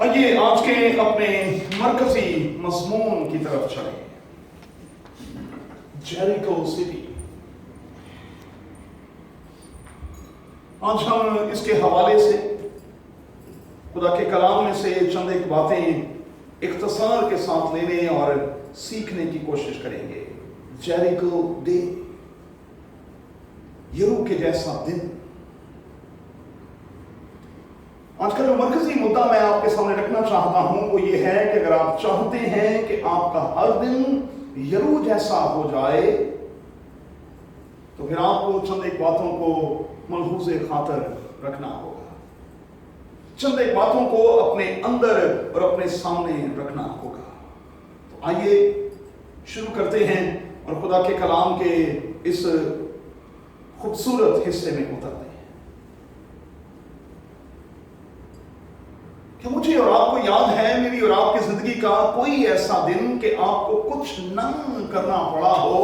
آئیے آج کے اپنے مرکزی مضمون کی طرف چلیں۔ جیریکو سٹی۔ آج ہم اس کے حوالے سے خدا کے کلام میں سے چند ایک باتیں اختصار کے ساتھ لینے اور سیکھنے کی کوشش کریں گے۔ جیریکو ڈے، یرو کے جیسا دن۔ آج کا جو مرکزی مدعا میں آپ کے سامنے رکھنا چاہتا ہوں وہ یہ ہے کہ اگر آپ چاہتے ہیں کہ آپ کا ہر دن یرو جیسا ہو جائے تو پھر آپ کو چند ایک باتوں کو ملحوظ خاطر رکھنا ہوگا، چند ایک باتوں کو اپنے اندر اور اپنے سامنے رکھنا ہوگا۔ تو آئیے شروع کرتے ہیں اور خدا کے کلام کے اس خوبصورت حصے میں اترتے ہیں کہ مجھے اور آپ کو یاد ہے، میری اور آپ کی زندگی کا کوئی ایسا دن کہ آپ کو کچھ نہ کرنا پڑا ہو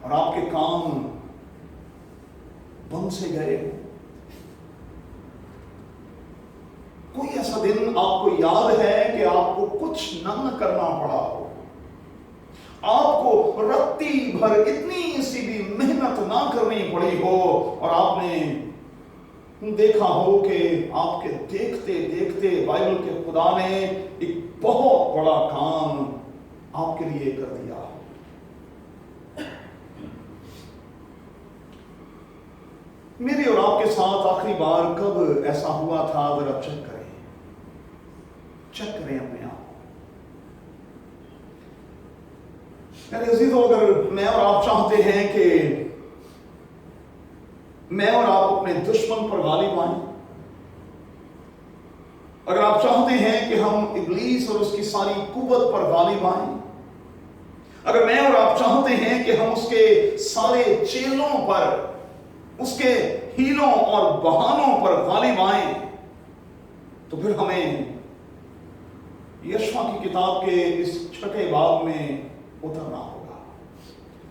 اور آپ کے کام بند سے گئے ہو۔ کوئی ایسا دن آپ کو یاد ہے کہ آپ کو کچھ نہ کرنا پڑا ہو، آپ کو رتی بھر اتنی سی بھی محنت نہ کرنی پڑی ہو اور آپ نے دیکھا ہو کہ آپ کے دیکھتے دیکھتے بائبل کے خدا نے ایک بہت بڑا کام آپ کے لیے کر دیا ہو۔ میری اور آپ کے ساتھ آخری بار کب ایسا ہوا تھا ذرا چیک کریں اپنے آپ۔ میرے عزیزو، اگر میں اور آپ چاہتے ہیں کہ میں اور آپ اپنے دشمن پر غالب آئیں، اگر آپ چاہتے ہیں کہ ہم ابلیس اور اس کی ساری قوت پر غالب آئیں، اگر میں اور آپ چاہتے ہیں کہ ہم اس کے سارے چیلوں پر، اس کے ہیلوں اور بہانوں پر غالب آئیں، تو پھر ہمیں یشوع کی کتاب کے اس 6 باب میں اترنا ہوگا۔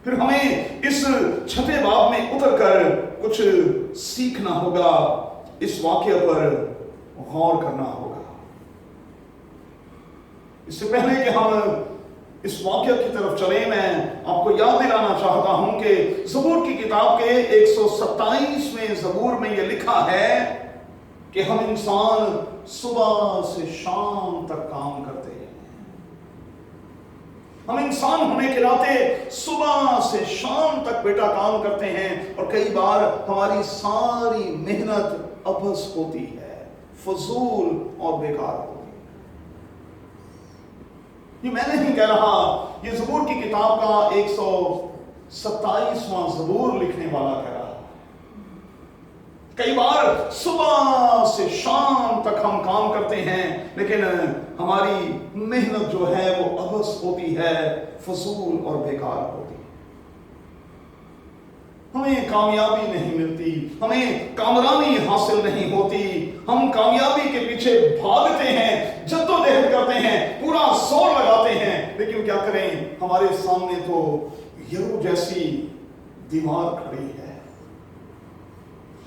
پھر ہمیں اس 6 باب میں اتر کر کچھ سیکھنا ہوگا، اس واقعے پر غور کرنا ہوگا۔ اس سے پہلے کہ ہم اس واقعہ کی طرف چلیں، میں آپ کو یاد دلانا چاہتا ہوں کہ زبور کی کتاب کے 127ویں زبور میں یہ لکھا ہے کہ ہم انسان صبح سے شام تک کام کرتے ہیں۔ ہم انسان ہونے کے ناطے صبح سے شام تک بیٹا کام کرتے ہیں اور کئی بار ہماری ساری محنت ابس ہوتی ہے، فضول اور بیکار ہوتی ہے۔ یہ میں نہیں کہہ رہا، یہ زبور کی کتاب کا 127واں زبور لکھنے والا کہہ رہا۔ کئی بار صبح سے شام تک ہم کام کرتے ہیں لیکن ہماری محنت جو ہے وہ ابس ہوتی ہے، فضول اور بیکار ہوتی ہے۔ ہمیں کامیابی نہیں ملتی، ہمیں کامرانی حاصل نہیں ہوتی، ہم کامیابی کے پیچھے بھاگتے ہیں، جدوجہد کرتے ہیں، پورا زور لگاتے ہیں، لیکن کیا کریں، ہمارے سامنے تو یرو جیسی دیوار کھڑی ہے۔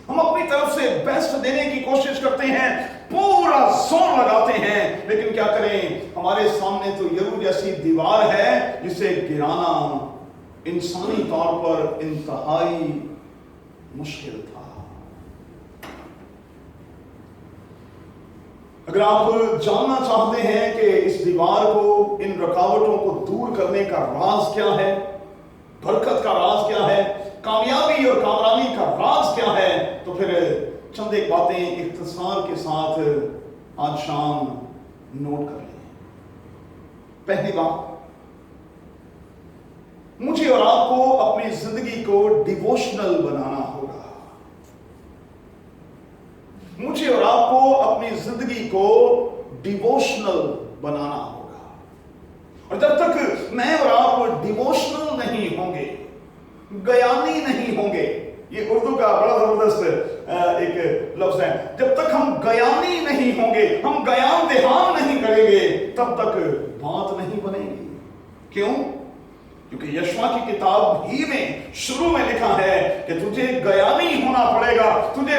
ہم اپنی طرف سے بیسٹ دینے کی کوشش کرتے ہیں، پورا زور لگاتے ہیں، لیکن کیا کریں، ہمارے سامنے تو یرو جیسی دیوار ہے جسے گرانا انسانی طور پر انتہائی مشکل تھا۔ اگر آپ جاننا چاہتے ہیں کہ اس دیوار کو، ان رکاوٹوں کو دور کرنے کا راز کیا ہے، برکت کا راز کیا ہے، کامیابی اور کامرانی کا راز کیا ہے، تو پھر چند ایک باتیں اختصار کے ساتھ آج شام نوٹ کر لیں۔ پہلی بات، مجھے اور آپ کو اپنی زندگی کو ڈیووشنل بنانا ہوگا۔ مجھے اور آپ کو اپنی زندگی کو ڈیووشنل بنانا ہوگا، اور جب تک میں اور آپ ڈیووشنل نہیں ہوں گے، گیانی نہیں ہوں گے، یہ اردو کا بڑا زبردست ایک لفظ ہے، جب تک ہم گیانی نہیں ہوں گے، ہم گیان دہان نہیں کریں گے، تب تک بات نہیں بنے گی۔ کیوں؟ کیونکہ یشوع کی کتاب ہی میں شروع میں لکھا ہے کہ تجھے گیانی ہونا پڑے گا، تجھے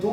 2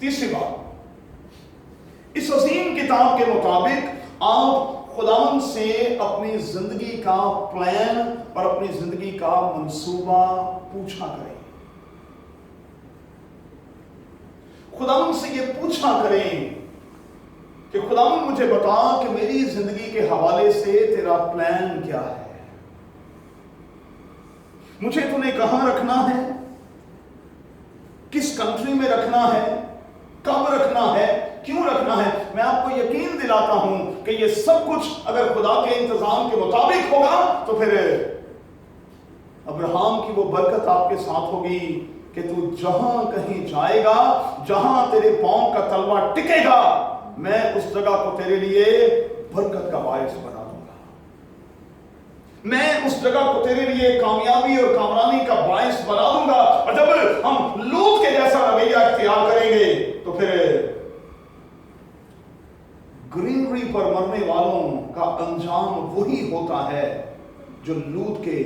تیسری بات، اس عظیم کتاب کے مطابق آپ خداوند سے اپنی زندگی کا پلان اور اپنی زندگی کا منصوبہ پوچھا کریں. خداوند سے یہ پوچھا کریں کہ خداوند مجھے بتا کہ میری زندگی کے حوالے سے تیرا پلان کیا ہے. مجھے تو نے کہاں رکھنا ہے، کس کنٹری میں رکھنا ہے، کب رکھنا ہے، کیوں رکھنا ہے. میں آپ کو یقین دلاتا ہوں کہ یہ سب کچھ اگر خدا کے انتظام کے مطابق ہوگا تو پھر ابراہیم کی وہ برکت آپ کے ساتھ ہوگی کہ تو جہاں کہیں جائے گا، جہاں تیرے پاؤں کا تلوا ٹکے گا، میں اس جگہ کو تیرے لیے برکت کا باعث بنا دوں گا. میں اس جگہ کو تیرے لیے کامیابی اور کامرانی کا باعث بنا دوں گا. اور جب ہم لوط کے جیسا رویہ اختیار کریں گے تو پھر گرینری پر مرنے والوں کا انجام وہی ہوتا ہے جو لوط کے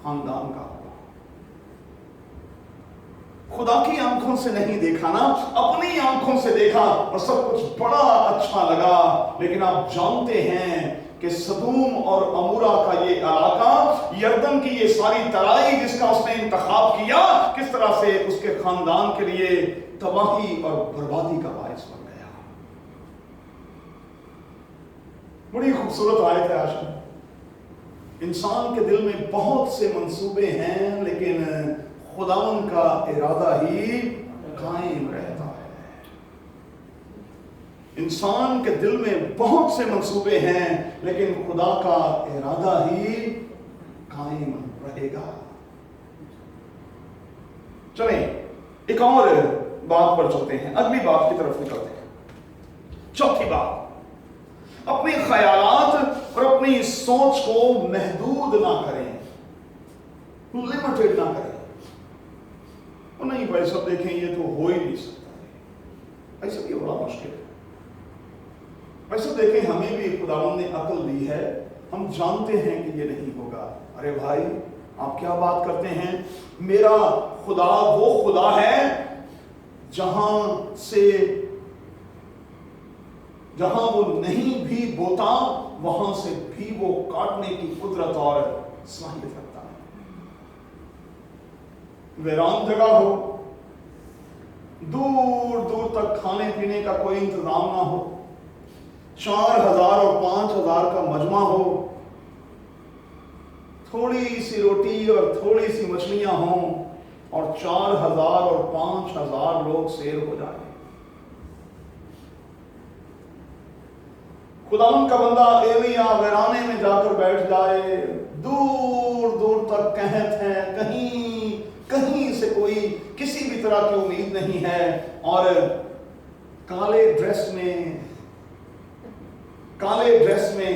خاندان کا ہوگا. خدا کی آنکھوں سے نہیں دیکھا نا، اپنی آنکھوں سے دیکھا اور سب کچھ بڑا اچھا لگا. لیکن آپ جانتے ہیں کہ سدوم اور عمورہ کا یہ علاقہ، یردن کی یہ ساری ترائی جس کا اس نے انتخاب کیا، کس طرح سے اس کے خاندان کے لیے تباہی اور بربادی کا باعث بن گیا. بڑی خوبصورت آیت ہے. آج انسان کے دل میں بہت سے منصوبے ہیں لیکن خداوند کا ارادہ ہی قائم رہتا ہے. انسان کے دل میں بہت سے منصوبے ہیں لیکن خدا کا ارادہ ہی قائم رہے گا. چلیں ایک اور بات پر چلتے ہیں، اگلی بات کی طرف نکلتے ہیں. چوتھی بات، اپنے خیالات اور اپنی سوچ کو محدود نہ کریں، لمیٹڈ نہ کریں. اور نہیں بھائی سب دیکھیں یہ تو ہو ہی نہیں سکتا ہے، ایسا یہ بڑا مشکل ہے. بھائی سب دیکھیں ہمیں بھی خداوند نے عقل دی ہے، ہم جانتے ہیں کہ یہ نہیں ہوگا. ارے بھائی آپ کیا بات کرتے ہیں، میرا خدا وہ خدا ہے جہاں وہ نہیں بھی بوتا وہاں سے بھی وہ کاٹنے کی قدرت اور صلاحیت رکھتا ہے. ویران جگہ ہو، دور دور تک کھانے پینے کا کوئی انتظام نہ ہو، 4000 اور 5000 کا مجمع ہو، تھوڑی سی روٹی اور تھوڑی سی مچھلیاں ہوں اور 4000 اور 5000 لوگ سیر ہو جائیں. خداوند کا بندہ ایلیا ویرانے میں جا کر بیٹھ جائے، دور دور تک قحط ہے، کہیں سے کوئی کسی بھی طرح کی امید نہیں ہے، اور کالے ڈریس میں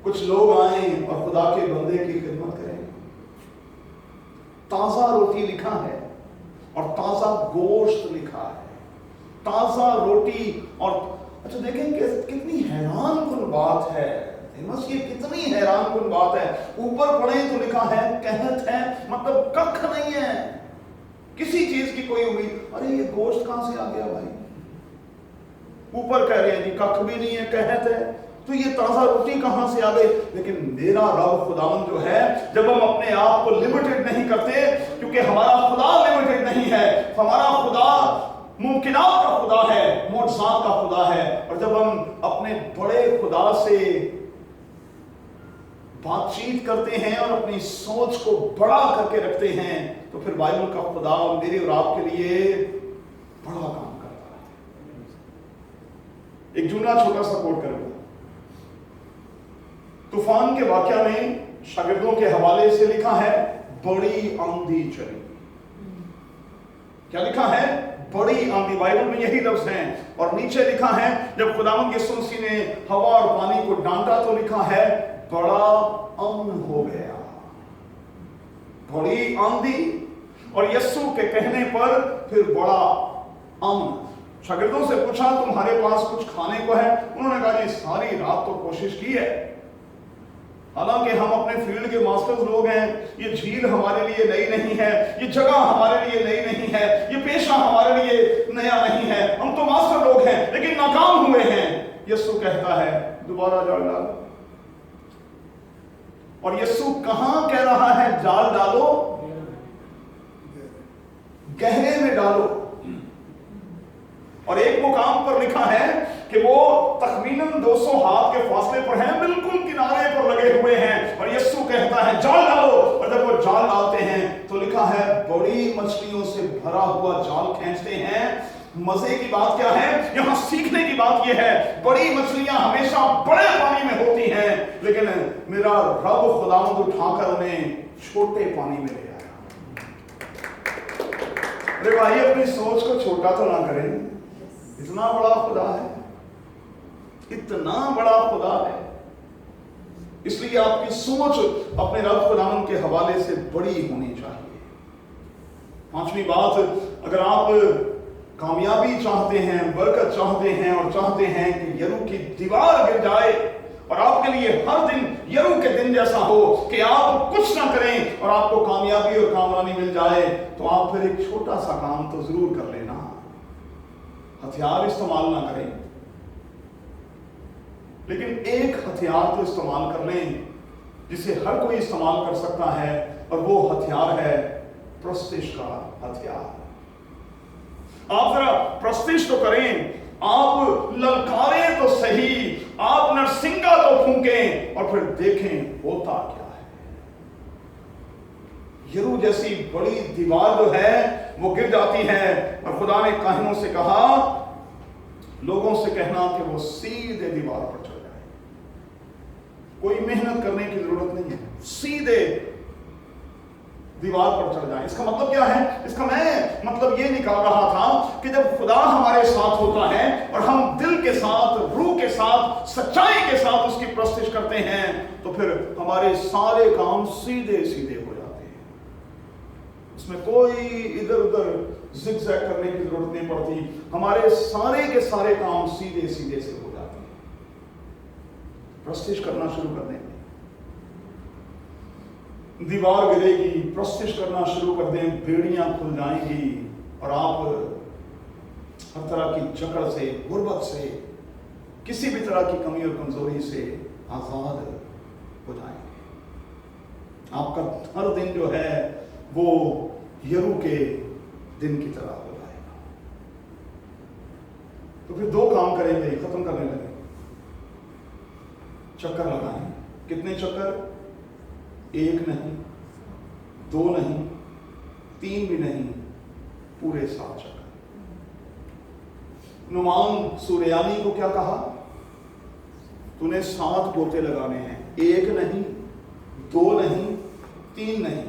کچھ لوگ آئیں اور خدا کے بندے کی خدمت کریں. تازہ روٹی لکھا ہے اور تازہ گوشت لکھا ہے، تازہ روٹی. اور اچھا دیکھیں کہ کتنی حیران کن بات ہے، یہ کتنی حیران کن بات ہے. اوپر پڑھیں تو لکھا ہے قحط ہے، مطلب ککھ نہیں ہے، کسی چیز کی کوئی امید. ارے یہ گوشت کہاں سے آ گیا بھائی؟ اوپر کہہ رہے ہیں جی ککھ بھی نہیں ہے، قحط ہے، تو یہ تازہ روٹی کہاں سے آ گئی؟ لیکن میرا رب خداوند جو ہے، جب ہم اپنے آپ کو لمیٹڈ نہیں کرتے، کیونکہ ہمارا خدا لمیٹڈ نہیں ہے، ہمارا خدا ممکنات کا خدا ہے، معجزات کا خدا ہے. اور جب ہم اپنے بڑے خدا سے بات چیت کرتے ہیں اور اپنی سوچ کو بڑا کر کے رکھتے ہیں تو پھر بائبل کا خدا میرے اور آپ کے لیے بڑا کام کرتا ہے. ایک جملہ چھوٹا سا کوٹ کروں گا. طوفان کے واقعہ میں شاگردوں کے حوالے سے لکھا ہے بڑی آندھی چلی. کیا لکھا ہے؟ بڑی آندھی. بائبل میں یہی لفظ ہیں. اور نیچے لکھا ہے جب خداوند یسوع مسیح نے ہوا اور پانی کو ڈانٹا تو لکھا ہے بڑا امن ہو گیا. بڑی آندھی اور یسوع کے کہنے پر پھر بڑا امن. شاگردوں سے پوچھا تمہارے پاس کچھ کھانے کو ہے؟ انہوں نے کہا جی ساری رات تو کوشش کی ہے حالانکہ ہم اپنے فیلڈ کے ماسٹرز لوگ ہیں، یہ جھیل ہمارے لیے نئی نہیں ہے، یہ جگہ ہمارے لیے نئی نہیں ہے، یہ پیشہ ہمارے لیے نیا نہیں ہے، ہم تو ماسٹر لوگ ہیں لیکن ناکام ہوئے ہیں۔ یسوع کہتا ہے دوبارہ جال ڈالو، اور یسوع کہاں کہہ رہا ہے جال ڈالو؟ گہرے میں ڈالو۔ اور ایک مقام پر لکھا ہے کہ وہ تخمیناً 200 ہاتھ کے فاصلے پر ہیں، بالکل کنارے پر لگے ہوئے ہیں، اور یسوع کہتا ہے جال ڈالو، اور جب وہ جال ڈالتے ہیں تو لکھا ہے بڑی مچھلیوں سے بھرا ہوا جال کھینچتے ہیں۔ مزے کی بات کیا ہے؟ یہاں سیکھنے کی بات یہ ہے، بڑی مچھلیاں ہمیشہ بڑے پانی میں ہوتی ہیں، لیکن میرا رب خداوند اٹھا کر انہیں چھوٹے پانی میں لے آیا۔ ارے بھائی اپنی سوچ کو چھوٹا تو نہ کریں، اتنا بڑا خدا ہے، اتنا بڑا خدا ہے، اس لیے آپ کی سوچ اپنے رب خداوند کے حوالے سے بڑی ہونی چاہیے۔ پانچویں بات، اگر آپ کامیابی چاہتے ہیں، برکت چاہتے ہیں، اور چاہتے ہیں کہ یرو کی دیوار گر جائے اور آپ کے لیے ہر دن یرو کے دن جیسا ہو کہ آپ کچھ نہ کریں اور آپ کو کامیابی اور کامرانی مل جائے، تو آپ پھر ایک چھوٹا سا کام تو ضرور کر لینا، ہتھیار استعمال نہ کریں لیکن ایک ہتھیار تو استعمال کر لیں جسے ہر کوئی استعمال کر سکتا ہے، اور وہ ہتھیار ہے پرستش کا ہتھیار۔ آپ ذرا پرستش تو کریں، آپ للکاریں تو صحیح، آپ نرسنگا تو پھونکیں، اور پھر دیکھیں ہوتا کیا ہے۔ یرو جیسی بڑی دیوار جو ہے وہ گر جاتی ہے، اور خدا نے کاہنوں سے کہا لوگوں سے کہنا کہ وہ سیدھے دیوار پر چڑھ جائے، کوئی محنت کرنے کی ضرورت نہیں ہے، سیدھے دیوار پر چڑھ جائیں۔ اس کا مطلب کیا ہے؟ اس کا میں مطلب یہ نکال رہا تھا کہ جب خدا ہمارے ساتھ ہوتا ہے اور ہم دل کے ساتھ، روح کے ساتھ، سچائی کے ساتھ اس کی پرستش کرتے ہیں، تو پھر ہمارے سارے کام سیدھے سیدھے ہو جاتے ہیں، اس میں کوئی ادھر ادھر زگ زیگ کرنے کی ضرورت نہیں پڑتی، ہمارے سارے کے سارے کام سیدھے سیدھے سے ہو جاتے ہیں۔ پرستش کرنا شروع کر دیں گے، دیوار گرے گی، پرستش کرنا شروع کر دیں، بیڑیاں کھل جائیں گی، اور آپ ہر طرح کی جکڑ سے، غربت سے، کسی بھی طرح کی کمی اور کمزوری سے آزاد ہو جائیں گے۔ آپ کا ہر دن جو ہے وہ یرو کے دن کی طرح ہو جائے گا۔ تو پھر دو کام کریں گے، ختم کرنے لگیں، چکر لگائیں۔ کتنے چکر؟ ایک نہیں، دو نہیں، تین بھی نہیں، پورے 7 چکر۔ نعمان سوریانی کو کیا کہا؟ تو نے 7 گوتے لگانے ہیں، ایک نہیں، دو نہیں، تین نہیں،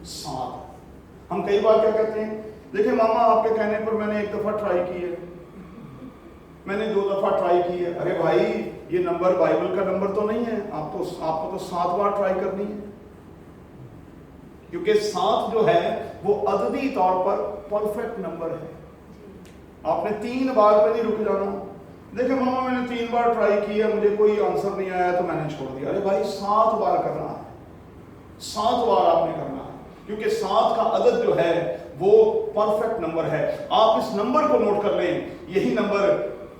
7۔ ہم کئی بار کیا کہتے ہیں، دیکھیں ماما آپ کے کہنے پر میں نے 1 دفعہ ٹرائی کی ہے، میں نے 2 دفعہ ٹرائی کی ہے۔ ارے بھائی یہ نمبر بائبل کا نمبر تو نہیں ہے، آپ کو تو 7 بار ٹرائی کرنی ہے، کیونکہ 7 جو ہے وہ عددی طور پر پرفیکٹ نمبر ہے۔ آپ نے 3 بار پہ نہیں رک جانا، دیکھیں ماما میں نے 3 بار ٹرائی کی ہے، مجھے کوئی آنسر نہیں آیا تو میں نے چھوڑ دیا۔ ارے بھائی 7 بار کرنا ہے، 7 بار آپ نے کرنا ہے، کیونکہ 7 کا عدد جو ہے وہ پرفیکٹ نمبر ہے۔ آپ اس نمبر کو نوٹ کر لیں، یہی نمبر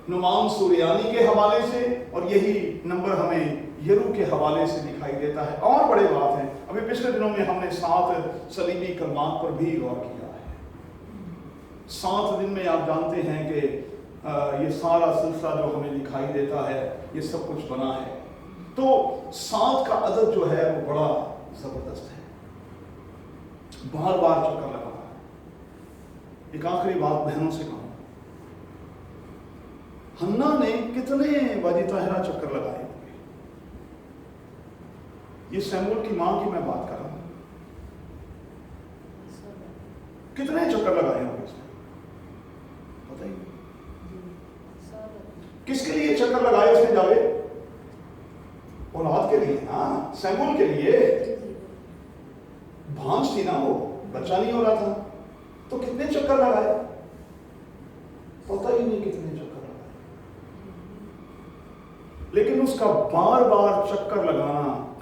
نعمان سوریانی کے حوالے سے اور یہی نمبر ہمیں یرو کے حوالے سے دکھائی دیتا ہے۔ اور بڑے بات ہیں، ابھی پچھلے دنوں میں ہم نے 7 صلیبی کلمات پر بھی غور کیا ہے۔ 7 دن میں آپ جانتے ہیں کہ یہ سارا سلسلہ جو ہمیں دکھائی دیتا ہے یہ سب کچھ بنا ہے۔ تو 7 کا عدد جو ہے وہ بڑا زبردست ہے، بار بار چکر لگانا ہے۔ ایک آخری بات بہنوں سے کہوں، حنا نے کتنے باجی طاہرہ چکر لگائے؟ یہ سیمول کی ماں کی میں بات کر رہا ہوں، کتنے چکر لگائے ہوں گے اس نے؟ بتائیے کس کے لیے چکر لگائے اس نے جاوید؟ اولاد کے لیے، ہاں سیمول کے لیے۔ بھانج تھی نا، وہ بچہ نہیں ہو رہا تھا، تو کتنے چکر لگائے؟ پتہ ہی نہیں کتنے چکر لگائے، لیکن اس کا بار بار چکر لگانا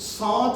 7